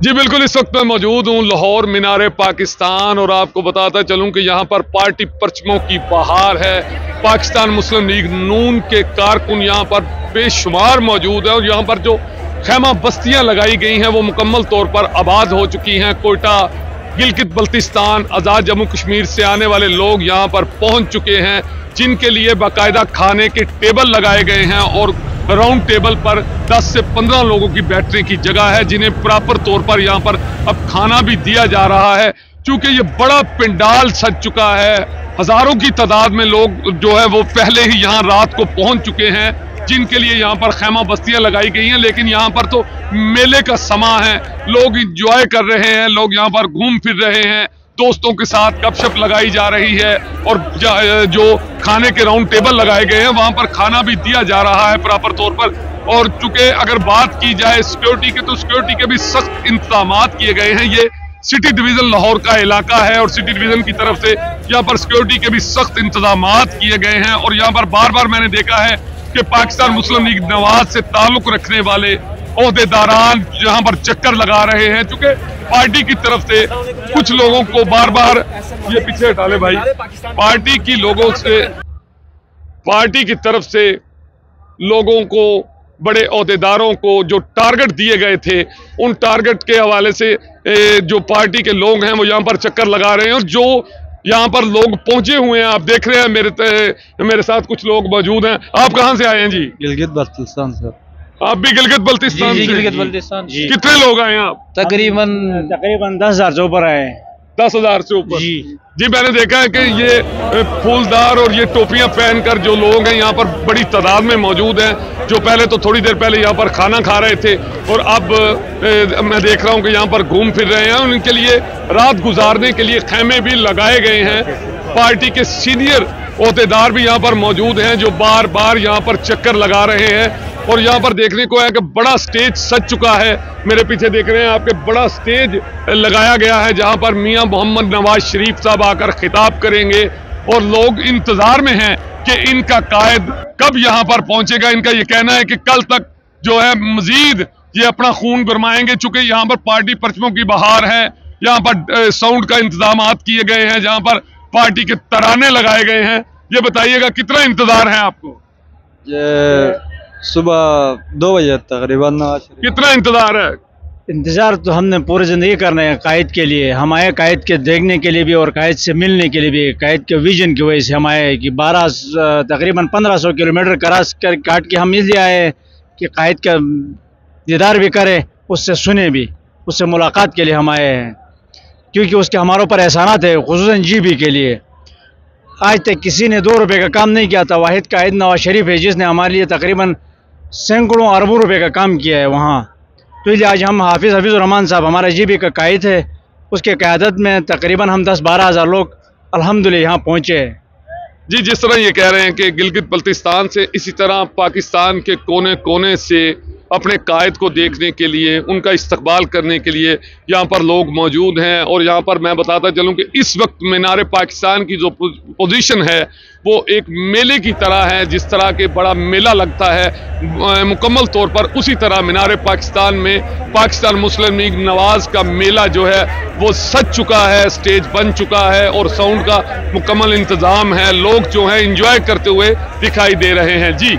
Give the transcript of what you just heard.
जी बिल्कुल, इस वक्त मैं मौजूद हूँ लाहौर मीनार पाकिस्तान और आपको बताता चलूँ कि यहाँ पर पार्टी परचमों की बहार है। पाकिस्तान मुस्लिम लीग नून के कारकुन यहाँ पर बेशुमार मौजूद है और यहाँ पर जो खैमा बस्तियाँ लगाई गई हैं वो मुकम्मल तौर पर आबाद हो चुकी हैं। कोयटा, गिलगित बल्तिस्तान, आज़ाद जम्मू कश्मीर से आने वाले लोग यहाँ पर पहुँच चुके हैं, जिनके लिए बाकायदा खाने के टेबल लगाए गए हैं और राउंड टेबल पर 10 से 15 लोगों की बैठने की जगह है, जिन्हें प्रॉपर तौर पर यहाँ पर अब खाना भी दिया जा रहा है। क्योंकि ये बड़ा पंडाल सज चुका है, हजारों की तादाद में लोग जो है वो पहले ही यहाँ रात को पहुंच चुके हैं, जिनके लिए यहाँ पर खैमा बस्तियां लगाई गई हैं। लेकिन यहाँ पर तो मेले का समा है, लोग इंजॉय कर रहे हैं, लोग यहाँ पर घूम फिर रहे हैं, दोस्तों के साथ गपशप लगाई जा रही है और जो खाने के राउंड टेबल लगाए गए हैं वहां पर खाना भी दिया जा रहा है प्रॉपर तौर पर। और चूंकि अगर बात की जाए सिक्योरिटी के, तो सिक्योरिटी के भी सख्त इंतजाम किए गए हैं। ये सिटी डिवीजन लाहौर का इलाका है और सिटी डिवीजन की तरफ से यहाँ पर सिक्योरिटी के भी सख्त इंतजाम किए गए हैं। और यहाँ पर बार बार मैंने देखा है कि पाकिस्तान मुस्लिम लीग नवाज से ताल्लुक रखने वाले ओहदेदारान यहाँ पर चक्कर लगा रहे हैं। चूंकि पार्टी की तरफ से कुछ लोगों को बार बार, ये पीछे हटा ले भाई, पार्टी की तरफ से लोगों को, बड़े ओहदेदारों को जो टारगेट दिए गए थे, उन टारगेट के हवाले से जो पार्टी के लोग हैं वो यहाँ पर चक्कर लगा रहे हैं। और जो यहाँ पर लोग पहुंचे हुए हैं, आप देख रहे हैं मेरे साथ कुछ लोग मौजूद हैं। आप कहाँ से आए हैं जी? गिलगित बल्तिस्तान से। आप भी गिलगित बल्तिस्तान से? गिलगित बल्तिस्तान। कितने लोग आए आप? तकरीबन 10,000 से ऊपर आए। 10,000 से ऊपर जी। मैंने देखा है कि ये फूलदार और ये टोपियां पहनकर जो लोग हैं यहाँ पर बड़ी तादाद में मौजूद हैं, जो पहले तो थोड़ी देर पहले यहाँ पर खाना खा रहे थे और अब मैं देख रहा हूँ कि यहाँ पर घूम फिर रहे हैं। उनके लिए रात गुजारने के लिए खैमे भी लगाए गए हैं। पार्टी के सीनियर ओहदेदार भी यहाँ पर मौजूद हैं, जो बार बार यहाँ पर चक्कर लगा रहे हैं। और यहाँ पर देखने को है कि बड़ा स्टेज सज चुका है, मेरे पीछे देख रहे हैं आपके, बड़ा स्टेज लगाया गया है जहाँ पर मियां मोहम्मद नवाज शरीफ साहब आकर खिताब करेंगे। और लोग इंतजार में हैं कि इनका कायद कब यहाँ पर पहुंचेगा। इनका ये कहना है कि कल तक जो है मजीद ये अपना खून गरमाएंगे। चूंकि यहाँ पर पार्टी परचमों की बहार है, यहाँ पर साउंड का इंतजाम किए गए हैं, जहाँ पर पार्टी के तराने लगाए गए हैं। ये बताइएगा कितना इंतजार है आपको? सुबह 2 बजे तकरीबन। कितना इंतजार है? इंतजार तो हमने पूरी जिंदगी करना है कायद के लिए। हम आए कायद के देखने के लिए भी और कायद से मिलने के लिए भी। कायद के विजन की वजह से हम आए कि तकरीबन 1500 किलोमीटर क्रॉस कर काट के हम इसलिए आए कि कायद का दीदार भी करें, उससे सुने भी, उससे मुलाकात के लिए हम आए हैं। क्योंकि उसके हमारे ऊपर एहसानात है, खुसूसन जीबी के लिए। आज तक किसी ने 2 रुपये का काम नहीं किया था। वाहिद कायद नवाज शरीफ है, जिसने हमारे लिए तकरीबन सैकड़ों अरबों रुपए का काम किया है वहाँ। तो इसलिए आज हम हफीज़ुर रहमान साहब हमारा जीबी का कायद है, उसके क़यादत में तकरीबन हम 10-12 हज़ार लोग अल्हम्दुलिल्लाह यहाँ पहुँचे हैं जी। जिस तरह ये कह रहे हैं कि गिलगित बल्तिस्तान से, इसी तरह पाकिस्तान के कोने कोने से अपने कायद को देखने के लिए, उनका इस्तकबाल करने के लिए यहाँ पर लोग मौजूद हैं। और यहाँ पर मैं बताता चलूँ कि इस वक्त मीनार पाकिस्तान की जो पोजीशन है वो एक मेले की तरह है। जिस तरह के बड़ा मेला लगता है मुकम्मल तौर पर, उसी तरह मीनार पाकिस्तान में पाकिस्तान मुस्लिम लीग नवाज का मेला जो है वो सज चुका है, स्टेज बन चुका है और साउंड का मुकम्मल इंतज़ाम है। लोग जो है इंजॉय करते हुए दिखाई दे रहे हैं जी।